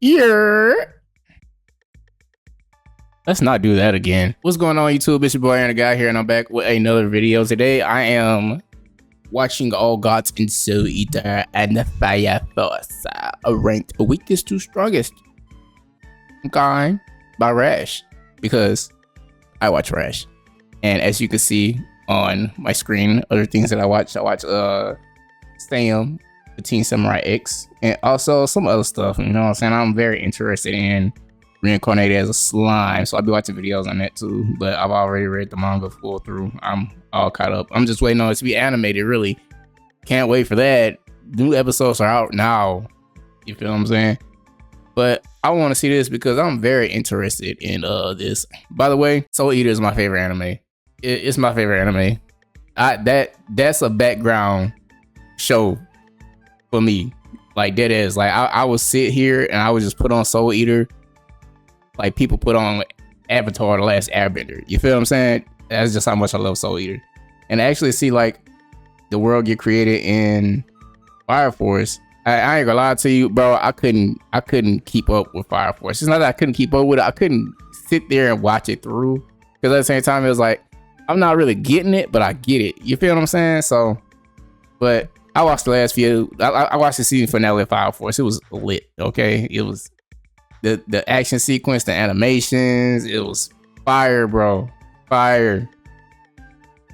Yeah. Let's not do that again. What's going on, YouTube? It's your boy Erinthegod here, and I'm back with another video. Today, I am watching All Gods and Soul Eater and the Fire Force, ranked weakest to strongest. Okay, by Rash, because I watch Rash, and as you can see on my screen, other things that I watch Sam, the Teen Samurai X, and also some other stuff. You know what I'm saying? I'm very interested in reincarnated as a slime, so I'll be watching videos on that too. But I've already read the manga full through. I'm all caught up. I'm just waiting on it to be animated. Really, can't wait for that. New episodes are out now. You feel what I'm saying? But I want to see this because I'm very interested in this. By the way, Soul Eater is my favorite anime. It's my favorite anime. That's a background show for me. Like that is like I would sit here and I would just put on Soul Eater. Like people put on Avatar: The Last Airbender. You feel what I'm saying? That's just how much I love Soul Eater. And actually see like the world get created in Fire Force. I ain't gonna lie to you, bro. I couldn't keep up with Fire Force. It's not that I couldn't keep up with it. I couldn't sit there and watch it through. Because at the same time, it was like, I'm not really getting it, but I get it. You feel what I'm saying? So, but I watched the last few. I watched the season finale of Fire Force. It was lit, okay? It was the action sequence, the animations, it was fire, bro. Fire.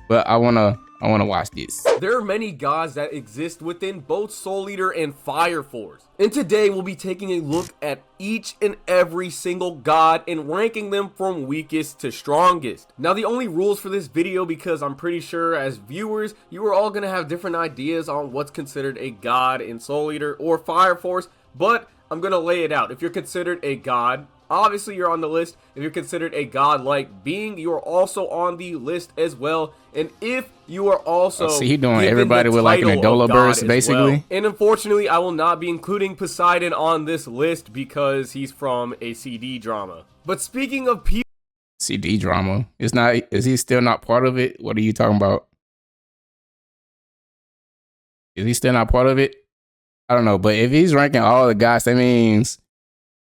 But I wanna watch this. There are many gods that exist within both Soul Eater and Fire Force. And today we'll be taking a look at each and every single god and ranking them from weakest to strongest. Now the only rules for this video, because I'm pretty sure as viewers, you are all gonna have different ideas on what's considered a god in Soul Eater or Fire Force, but I'm gonna lay it out. If you're considered a god, obviously you're on the list. If you're considered a god-like being, you are also on the list as well. And if you are also see, he doing everybody with like an Adola burst, basically. Well. And unfortunately, I will not be including Poseidon on this list because he's from a CD drama. But speaking of people, CD drama, is he still not part of it? What are you talking about? Is he still not part of it? I don't know, but if he's ranking all the guys, that means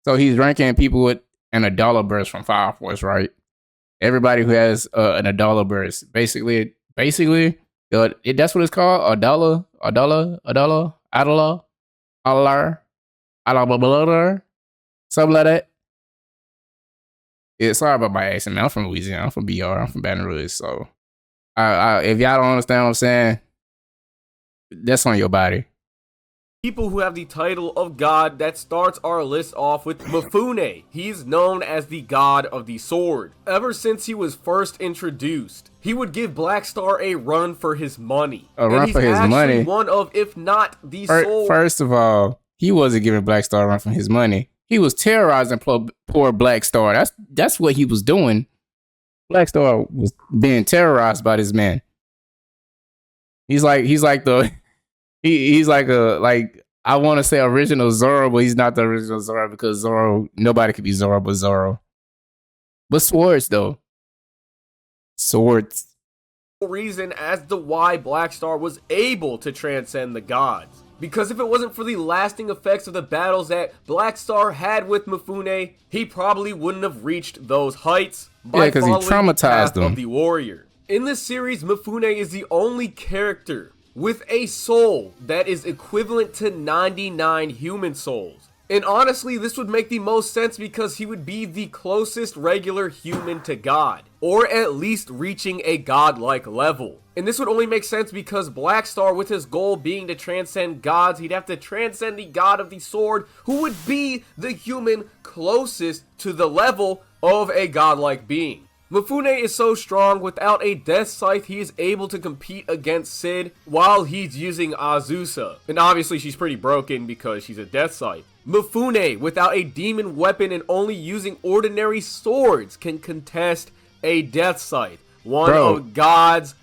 so he's ranking people with an Adola burst from Fire Force, right? Everybody who has an Adola burst, basically, that's what it's called. Adola, something like that. Yeah, sorry about my accent, man. I'm from Louisiana. I'm from BR. I'm from Baton Rouge. So, if y'all don't understand what I'm saying, that's on your body. People who have the title of god, that starts our list off with Mifune. He's known as the god of the sword. Ever since he was first introduced, he would give Black Star a run for his money. A run for his money? One of, if not the soul. First of all, he wasn't giving Black Star a run for his money. He was terrorizing poor Black Star. That's what he was doing. Black Star was being terrorized by this man. He's like I want to say original Zoro, but he's not the original Zoro because nobody could be Zoro but Zoro. But swords though. Swords. Reason as to why Black Star was able to transcend the gods. Because if it wasn't for the lasting effects of the battles that Black Star had with Mifune, he probably wouldn't have reached those heights by because he traumatized them. Of the warrior. In this series, Mifune is the only character with a soul that is equivalent to 99 human souls. And honestly, this would make the most sense because he would be the closest regular human to God, or at least reaching a godlike level. And this would only make sense because Black Star, with his goal being to transcend gods, he'd have to transcend the god of the sword, who would be the human closest to the level of a godlike being. Mifune is so strong, without a death scythe, he is able to compete against Sid while he's using Azusa. And obviously she's pretty broken because she's a death scythe. Mifune, without a demon weapon and only using ordinary swords, can contest a death scythe. One of God's.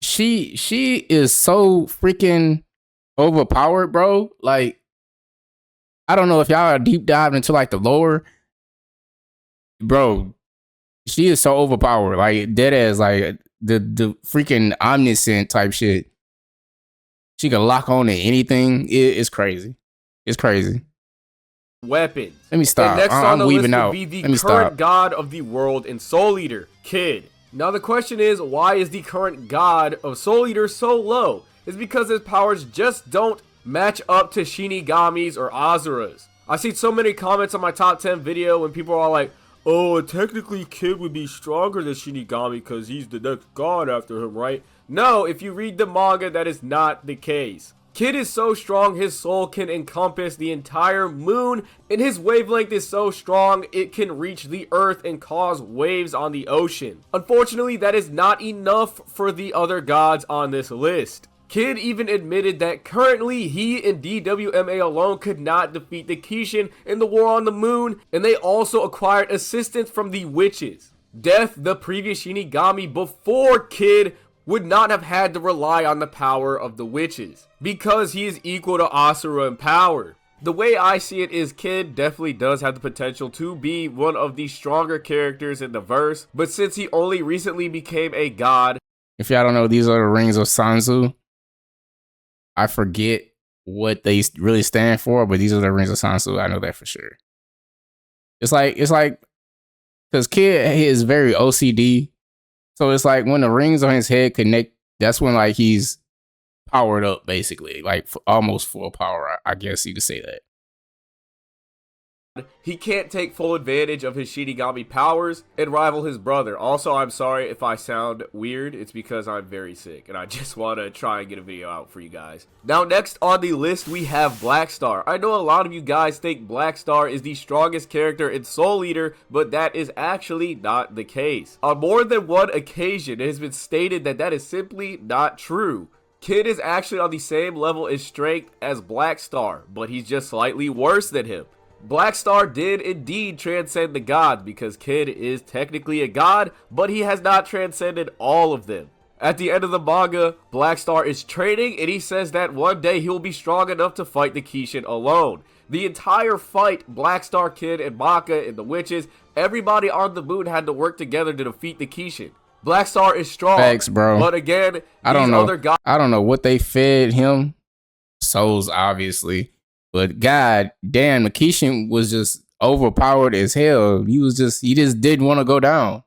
She is so freaking overpowered, bro. Like, I don't know if y'all are deep diving into like the lore. Bro, she is so overpowered, like dead ass, like the freaking omniscient type shit. She can lock on to anything. It's crazy. It's crazy. weapons. Let me stop. And next I'm on the weaving list out. would be the Let me current stop. god of the world and Soul Eater, Kid. Now the question is, why is the current god of Soul Eater so low? It's because his powers just don't match up to Shinigami's or Asura's. I see so many comments on my top 10 video when people are like, oh, technically Kid would be stronger than Shinigami because he's the next god after him, right? No, if you read the manga, that is not the case. Kid is so strong, his soul can encompass the entire moon, and his wavelength is so strong, it can reach the earth and cause waves on the ocean. Unfortunately, that is not enough for the other gods on this list. Kid even admitted that currently he and DWMA alone could not defeat the Kishin in the war on the moon, and they also acquired assistance from the witches. Death, the previous Shinigami before Kid, would not have had to rely on the power of the witches, because he is equal to Asura in power. The way I see it is Kid definitely does have the potential to be one of the stronger characters in the verse, but since he only recently became a god. If y'all don't know, these are the rings of Sanzu. I forget what they really stand for, but these are the rings of Sanzu. I know that for sure. It's like, because Kid is very OCD. So it's like when the rings on his head connect, that's when like he's powered up, basically, like almost full power. I guess you could say that. He can't take full advantage of his Shinigami powers and rival his brother. Also, I'm sorry if I sound weird. It's because I'm very sick and I just want to try and get a video out for you guys. Now, next on the list, we have Black Star. I know a lot of you guys think Black Star is the strongest character in Soul Eater, but that is actually not the case. On more than one occasion, it has been stated that that is simply not true. Kid is actually on the same level in strength as Black Star, but he's just slightly worse than him. Black Star did indeed transcend the gods because Kid is technically a god, but he has not transcended all of them. At the end of the manga, Black Star is training and he says that one day he will be strong enough to fight the Kishin alone. The entire fight, Black Star, Kid, and Maka and the witches, everybody on the moon had to work together to defeat the Kishin. Black Star is strong. Thanks, bro. But again, I don't know. other gods, I don't know what they fed him. Souls, obviously. But god damn, Kishin was just overpowered as hell. He just didn't want to go down.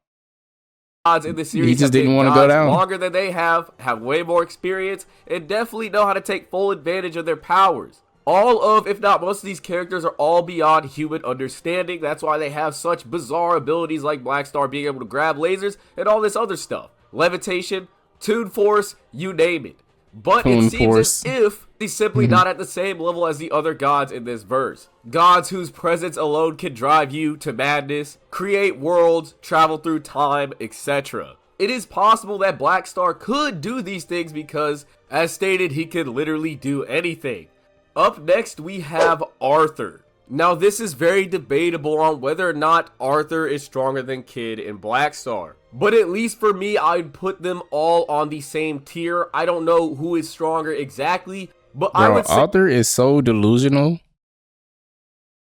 in the series He just didn't want to go down longer than they have way more experience, and definitely know how to take full advantage of their powers. All of, if not most of these characters are all beyond human understanding. That's why they have such bizarre abilities like Black Star being able to grab lasers and all this other stuff. Levitation, Toon Force, you name it. But it seems as if he's simply not at the same level as the other gods in this verse. Gods whose presence alone can drive you to madness, create worlds, travel through time, etc. It is possible that Black Star could do these things because, as stated, he could literally do anything. Up next, we have Arthur. Now, this is very debatable on whether or not Arthur is stronger than Kid and Black Star. But at least for me, I'd put them all on the same tier. I don't know who is stronger exactly, but Bro, I would say Arthur is so delusional.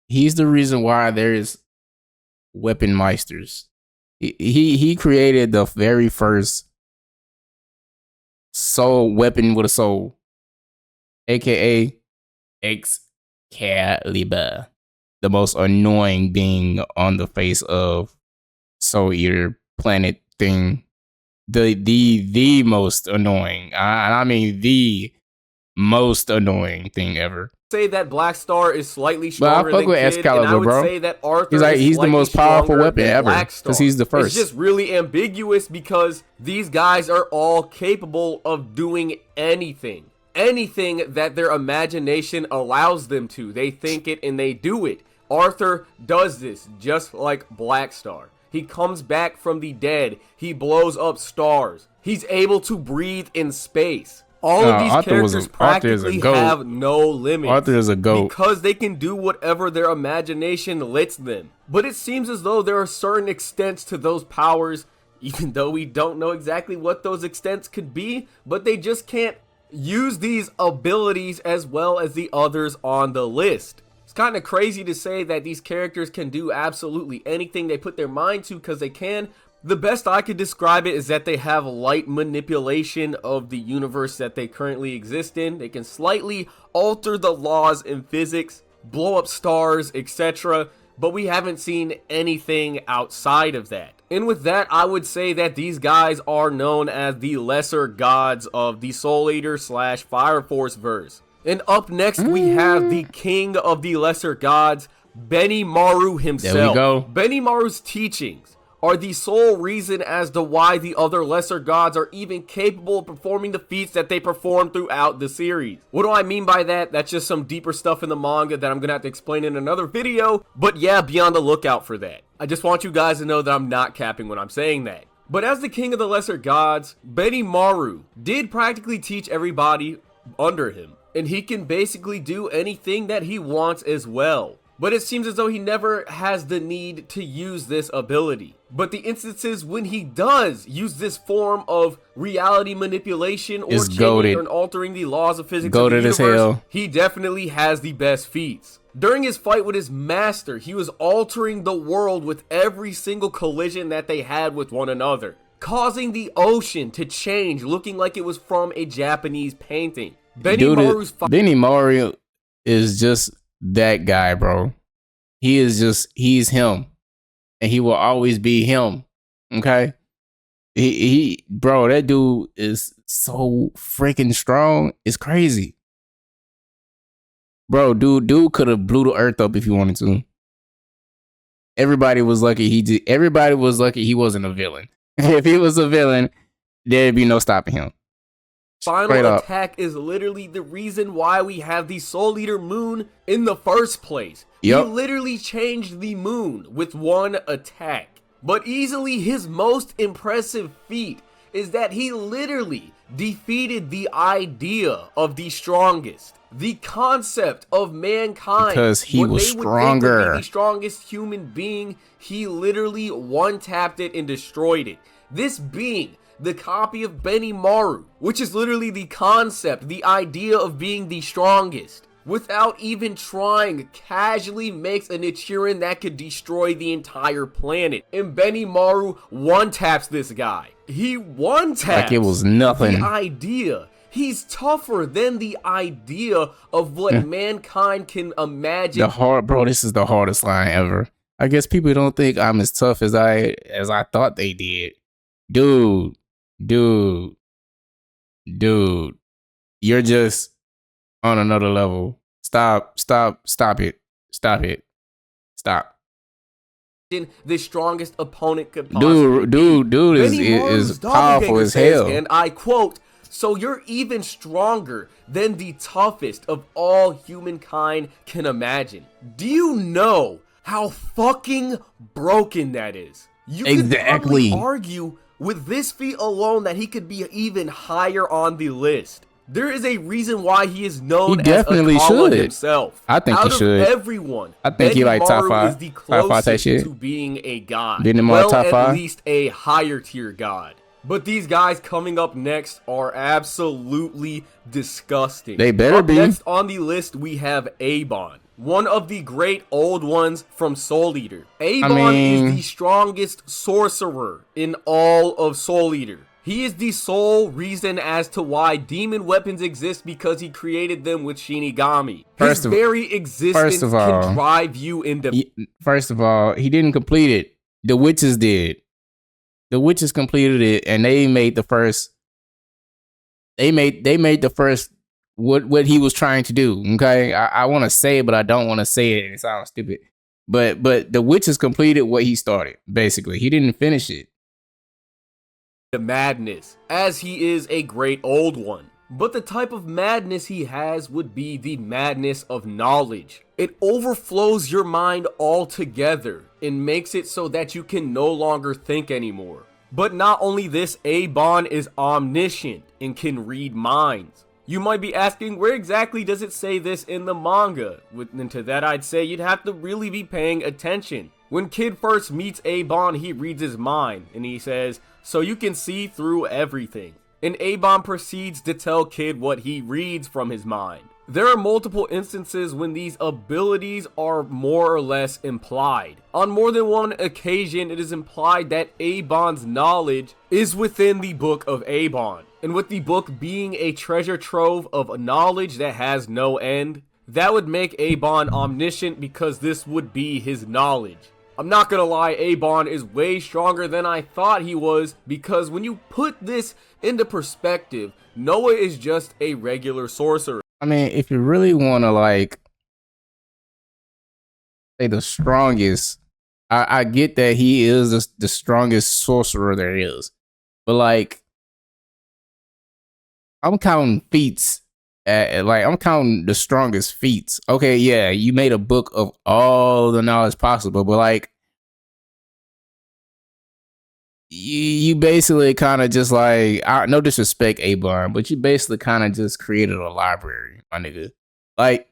He's the reason why there is weapon meisters. He created the very first soul weapon with a soul, aka Excalibur, the most annoying being on the face of Soul Eater planet thing. The most annoying. I mean the most annoying thing ever. say that Black Star is slightly stronger than with Kid, Excalibur, and I would bro. say that Arthur He's the most powerful weapon ever because he's the first. It's just really ambiguous because these guys are all capable of doing anything. Anything that their imagination allows them to. They think it and they do it. Arthur does this just like Black Star. He comes back from the dead. He blows up stars. He's able to breathe in space. All of these characters practically have no limits. Arthur is a goat. Because they can do whatever their imagination lets them. But it seems as though there are certain extents to those powers, even though we don't know exactly what those extents could be, but they just can't use these abilities as well as the others on the list. It's kind of crazy to say that these characters can do absolutely anything they put their mind to because they can. The best I could describe it is that they have light manipulation of the universe that they currently exist in. They can slightly alter the laws in physics, blow up stars, etc. But we haven't seen anything outside of that. And with that, I would say that these guys are known as the lesser gods of the Soul Eater / Fire Force verse. And up next, we have the king of the lesser gods, Benimaru himself. There we go. Benimaru's teachings are the sole reason as to why the other lesser gods are even capable of performing the feats that they perform throughout the series. What do I mean by that? That's just some deeper stuff in the manga that I'm gonna have to explain in another video, but yeah, be on the lookout for that. I just want you guys to know that I'm not capping when I'm saying that. But as the king of the lesser gods, Benimaru did practically teach everybody under him, and he can basically do anything that he wants as well. But it seems as though he never has the need to use this ability. But the instances when he does use this form of reality manipulation or changing or altering the laws of physics of the universe, he definitely has the best feats. During his fight with his master, he was altering the world with every single collision that they had with one another, causing the ocean to change, looking like it was from a Japanese painting. Benimaru is just that guy, bro. He's him, and he will always be him. Okay, bro, that dude is so freaking strong. It's crazy, bro. Dude could have blew the earth up if he wanted to. Everybody was lucky everybody was lucky he wasn't a villain. If he was a villain, there'd be no stopping him. Final attack is literally the reason why we have the Soul Eater moon in the first place. Yep. He literally changed the moon with one attack. But easily his most impressive feat is that he literally defeated the idea of the strongest. The concept of mankind. Because he was stronger. The strongest human being, he literally one-tapped it and destroyed it. This being the copy of Benimaru, which is literally the concept, the idea of being the strongest, without even trying, casually makes a Nichiren that could destroy the entire planet. And Benimaru one-taps this guy. He one-taps like it was nothing. The idea. He's tougher than the idea of what mankind can imagine. Bro, this is the hardest line ever. I guess people don't think I'm as tough as I thought they did. Dude, you're just on another level. Stop it. The strongest opponent could possibly dude is powerful as hell. And I quote, "So you're even stronger than the toughest of all humankind can imagine." Do you know how fucking broken that is? You could probably argue with this feat alone that he could be even higher on the list. There is a reason why he is known as Akala himself. I think he should. Out of everyone, I think he like top 5. Is the closest to being a god. Well, top 5? At least a higher tier god. But these guys coming up next are absolutely disgusting. They better be. Next on the list, we have Abon, one of the great old ones from Soul Eater. Abon is the strongest sorcerer in all of Soul Eater. He is the sole reason as to why demon weapons exist, because he created them with Shinigami. His very existence can drive you into... First of all, he didn't complete it. The witches did. The witches completed it, and they made the first... They made the first what he was trying to do. Okay, I want to say it, but I don't want to say it. It sounds stupid. But the witches completed what he started. Basically, he didn't finish it. The madness, as he is a great old one. But the type of madness he has would be the madness of knowledge. It overflows your mind altogether and makes it so that you can no longer think anymore. But not only this, Abon is omniscient and can read minds. You might be asking, where exactly does it say this in the manga? And to that I'd say you'd have to really be paying attention. When Kid first meets Abon, he reads his mind, and he says, "So you can see through everything." And Abon proceeds to tell Kid what he reads from his mind. There are multiple instances when these abilities are more or less implied. On more than one occasion, it is implied that Abon's knowledge is within the Book of Abon. And with the book being a treasure trove of knowledge that has no end, That would make Abon omniscient because this would be his knowledge. I'm not gonna lie, Abon is way stronger than I thought he was, because when you put this into perspective, Noah is just a regular sorcerer. I mean, if you really want to like say the strongest, I get that he is the strongest sorcerer there is, but like I'm counting feats. Like I'm counting the strongest feats. Okay, yeah, you made a book of all the knowledge possible, but like you basically kind of just like, no disrespect, Abon, but you basically kind of just created a library, my nigga. Like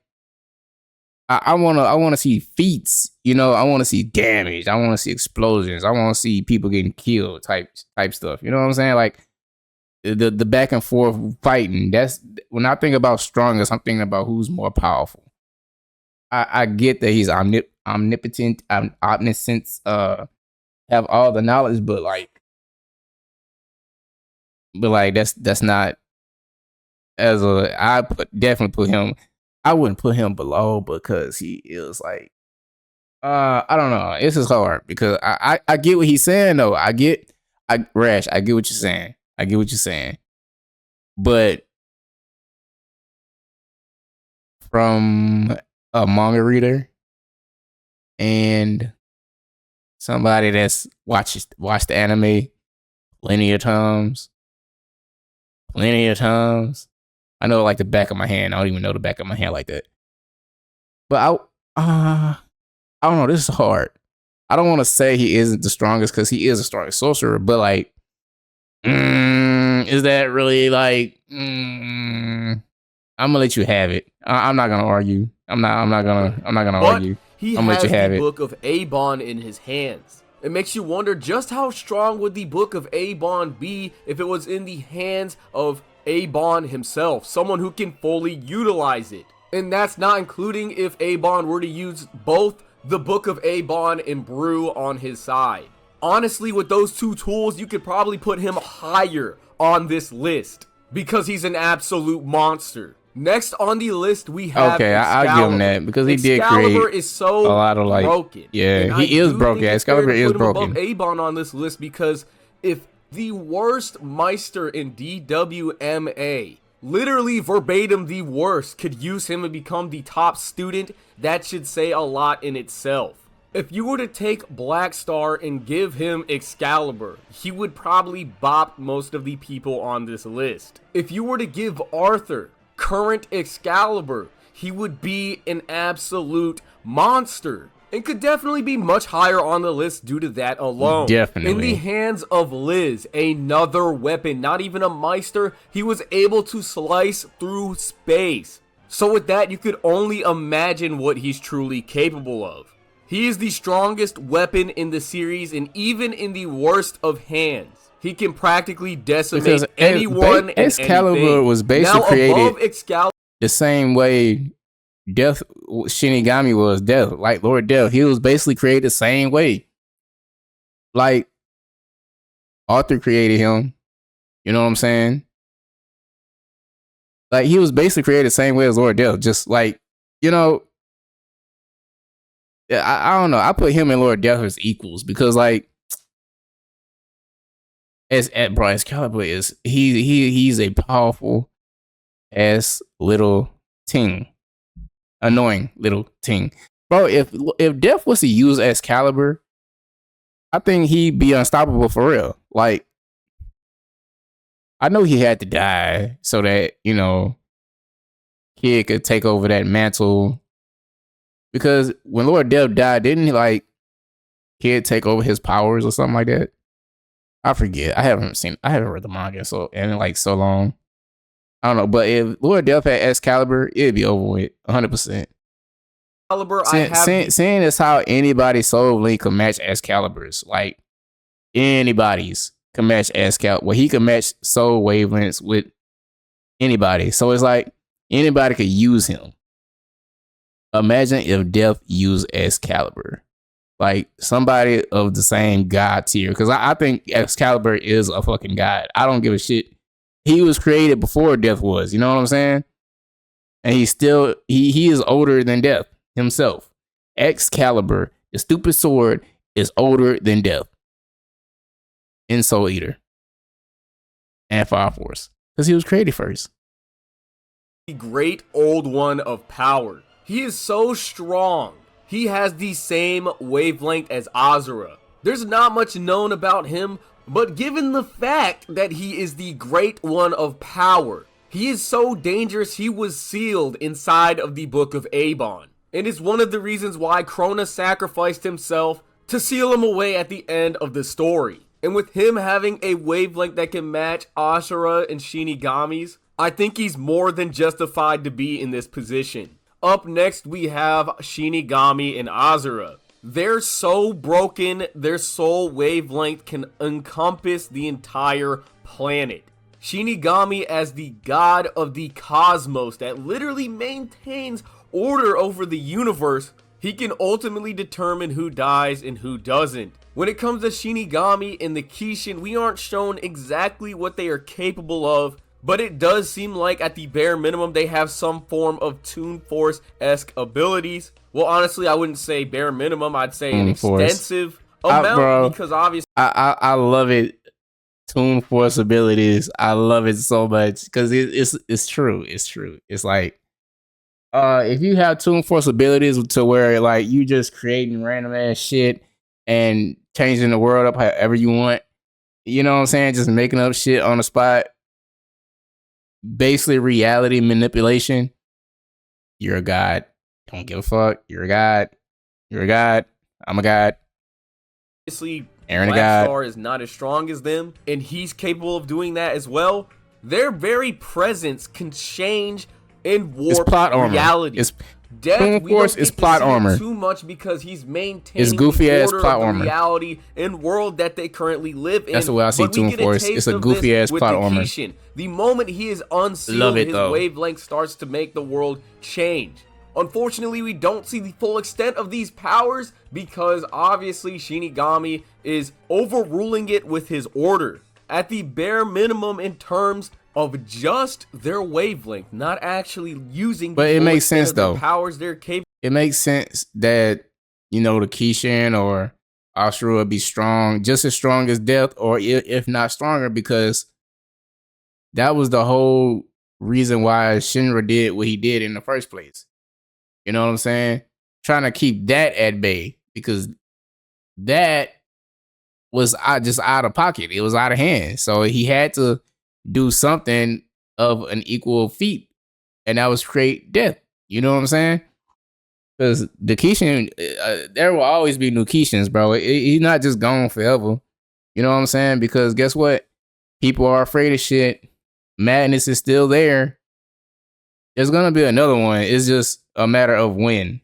I wanna see feats, you know. I want to see damage. I want to see explosions. I want to see people getting killed, type stuff. You know what I'm saying? Like the back and forth fighting. That's when I think about strongest, I'm thinking about who's more powerful. I get that he's omnipotent, omniscient, have all the knowledge, but that's not definitely put him. I wouldn't put him below because he is like, I don't know. This is hard because I get what he's saying though. Rash, I get what you're saying. But from a manga reader and somebody that's watched the anime plenty of times. I know like the back of my hand. I don't even know the back of my hand like that. But I don't know. This is hard. I don't want to say he isn't the strongest because he is the strongest sorcerer. But like, is that really like? I'm gonna let you have it. I'm not gonna argue. I'm not gonna argue. He I'm gonna has let you have the it. Book of Abon in his hands. It makes you wonder just how strong would the Book of Abon be if it was in the hands of Abon himself, someone who can fully utilize it. And that's not including if Abon were to use both the Book of Abon and Brew on his side. Honestly, with those two tools, you could probably put him higher on this list because he's an absolute monster. Next on the list, we have Excalibur. I'll give him that because he did Excalibur create is so a lot of like broken. Yeah, he is broken. Excalibur is broken. Above Abon on this list because if the worst Meister in DWMA, literally verbatim the worst, could use him and become the top student, that should say a lot in itself. If you were to take Black Star and give him Excalibur, he would probably bop most of the people on this list. If you were to give Arthur current Excalibur, he would be an absolute monster and could definitely be much higher on the list due to that alone. Definitely. In the hands of Liz, another weapon, not even a Meister, he was able to slice through space. So with that, you could only imagine what he's truly capable of. He is the strongest weapon in the series, and even in the worst of hands, he can practically decimate anyone and Excalibur anything. was basically now, created above Excalibur, the same way Death Shinigami was. Death, like Lord Death, he was basically created the same way. Like Arthur created him. You know what I'm saying? Like he was basically created the same way as Lord Death. Just like, you know, I don't know. I put him and Lord Death as equals because like bro, Excalibur is he's a powerful ass little ting. Annoying little ting. Bro, if Death was to use Excalibur, I think he'd be unstoppable for real. Like I know he had to die so that, you know, Kid could take over that mantle. Because when Lord Death died, didn't he like Kid take over his powers or something like that? I forget. I haven't read the manga so long. I don't know. But if Lord Death had Excalibur, it'd be over with 100%. Seeing as how anybody's soul link can match Excalibur's, like anybody's can match Excalibur. Well, he can match soul wavelengths with anybody. So it's like anybody could use him. Imagine if Death used Excalibur. Like somebody of the same god tier. Because I think Excalibur is a fucking god. I don't give a shit. He was created before Death was. You know what I'm saying? and he is older than death himself. Excalibur, the stupid sword, is older than death. In Soul Eater and Fire Force, because he was created first. The great old one of power. He is so strong. He has the same wavelength as Azura. There's not much known about him, but given the fact that he is the great one of power, he is so dangerous he was sealed inside of the Book of Abon. And is one of the reasons why Krona sacrificed himself to seal him away at the end of the story. And with him having a wavelength that can match Ashura and Shinigami's, I think he's more than justified to be in this position. Up next, we have Shinigami and Azura. They're so broken, their soul wavelength can encompass the entire planet. Shinigami as the god of the cosmos that literally maintains order over the universe, he can ultimately determine who dies and who doesn't. When it comes to Shinigami and the Kishin, we aren't shown exactly what they are capable of, but it does seem like at the bare minimum they have some form of Toon Force-esque abilities. Well, honestly, I wouldn't say bare minimum, I'd say an extensive amount, because obviously I love it. Toon Force abilities, I love it so much because it's true. It's like if you have Toon Force abilities to where like you just creating random ass shit and changing the world up however you want, you know what I'm saying? Just making up shit on the spot. Basically reality manipulation. You're a god. Don't give a fuck. You're a god. You're a god. I'm a god. Obviously, Erinthegod Black Star is not as strong as them, and he's capable of doing that as well. Their very presence can change and warp reality. Toon Force is plot armor. Too much because he's maintaining it's goofy the ass order plot of the armor. reality and world that they currently live in. That's the way I see Toon Force. It's a goofy ass plot armor. The moment he is unsealed, his wavelength starts to make the world change. Unfortunately, we don't see the full extent of these powers because obviously Shinigami is overruling it with his order. At the bare minimum in terms of just their wavelength, not actually using the but it makes sense though. Powers they're capable. It makes sense that, you know, the Kishin or Ashura would be strong, just as strong as Death, or if not stronger, because that was the whole reason why Shinra did what he did in the first place. You know what I'm saying? Trying to keep that at bay because that was just out of pocket. It was out of hand. So he had to do something of an equal feat, and that was create Death. You know what I'm saying? Because the Kishin, there will always be new Kishins, bro. He's not just gone forever. You know what I'm saying? Because guess what? People are afraid of shit. Madness is still there. There's gonna be another one. It's just a matter of when.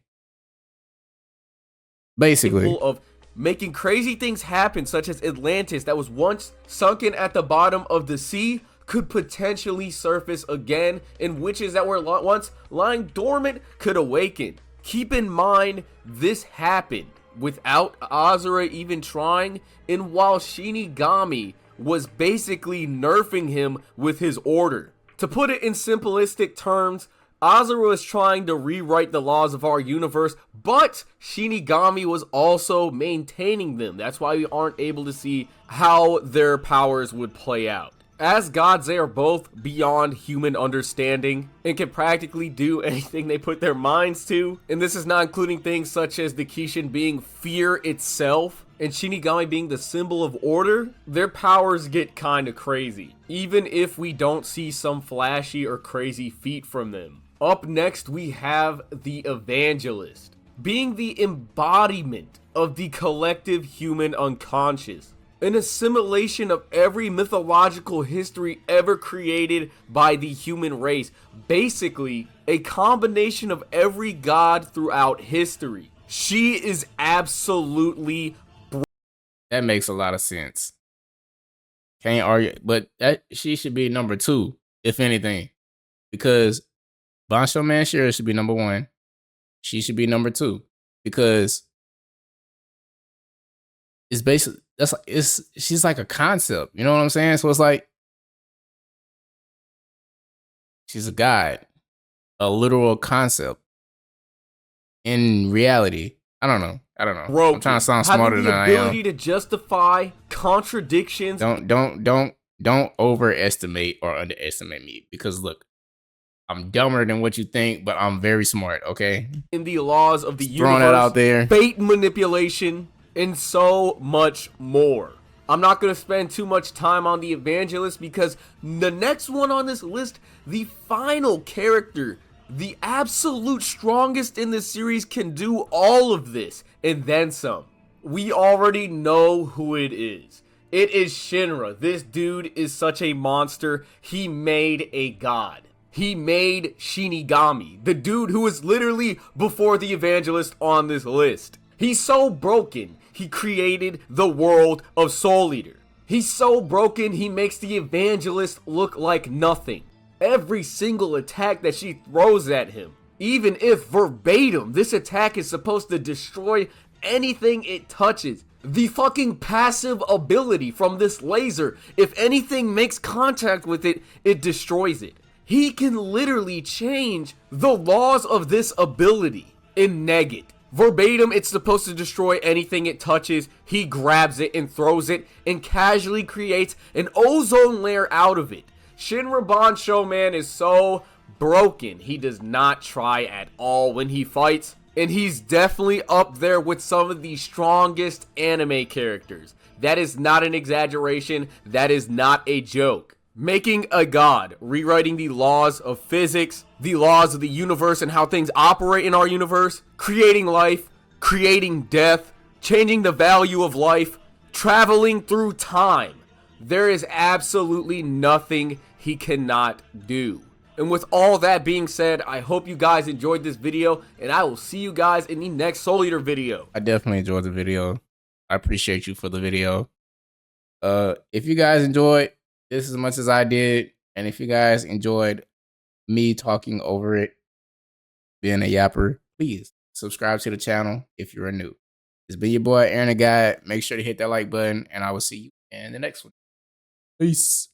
Basically. Of making crazy things happen, such as Atlantis that was once sunken at the bottom of the sea could potentially surface again, and witches that were once lying dormant could awaken. Keep in mind, this happened without Azura even trying, and while Shinigami was basically nerfing him with his order. To put it in simplistic terms, Azura was trying to rewrite the laws of our universe, but Shinigami was also maintaining them. That's why we aren't able to see how their powers would play out. As gods, they are both beyond human understanding and can practically do anything they put their minds to. And this is not including things such as the Kishin being fear itself and Shinigami being the symbol of order. Their powers get kinda crazy, even if we don't see some flashy or crazy feat from them. Up next, we have the Evangelist, being the embodiment of the collective human unconscious. An assimilation of every mythological history ever created by the human race. Basically, a combination of every god throughout history. She is absolutely that makes a lot of sense. Can't argue, but she should be number 2, if anything. Because Bansho Manshira should be number 1. She should be number 2. Because it's basically she's like a concept, you know what I'm saying? So it's like she's a god a literal concept in reality. I don't know. I'm trying to sound smarter having than the I am. ability to justify contradictions. Don't overestimate or underestimate me, because look, I'm dumber than what you think, but I'm very smart, okay? In the laws of the Just universe, throwing that out there. fate manipulation, and so much more. I'm not going to spend too much time on the evangelist because the next one on this list, the final character, the absolute strongest in this series, can do all of this and then some. We already know who it is. It is Shinra. This dude is such a monster. He made a god. He made Shinigami, the dude who is literally before the evangelist on this list. He's so broken, he created the world of Soul Eater. He's so broken, he makes the evangelist look like nothing. Every single attack that she throws at him, even if verbatim, this attack is supposed to destroy anything it touches. The fucking passive ability from this laser, if anything makes contact with it, it destroys it. He can literally change the laws of this ability and neg it. Verbatim, it's supposed to destroy anything it touches. He grabs it and throws it and casually creates an ozone layer out of it. Shinra Bansho, man, is so broken. He does not try at all when he fights. And he's definitely up there with some of the strongest anime characters. That is not an exaggeration. That is not a joke. Making a god, rewriting the laws of physics, the laws of the universe and how things operate in our universe, creating life, creating death, changing the value of life, traveling through time. There is absolutely nothing he cannot do. And with all that being said, I hope you guys enjoyed this video, and I will see you guys in the next Soul Eater video. I definitely enjoyed the video. I appreciate you for the video. If you guys enjoyed this as much as I did, and if you guys enjoyed me talking over it, being a yapper, please subscribe to the channel if you're new. It's been your boy, Erinthegod. Make sure to hit that like button, and I will see you in the next one. Peace.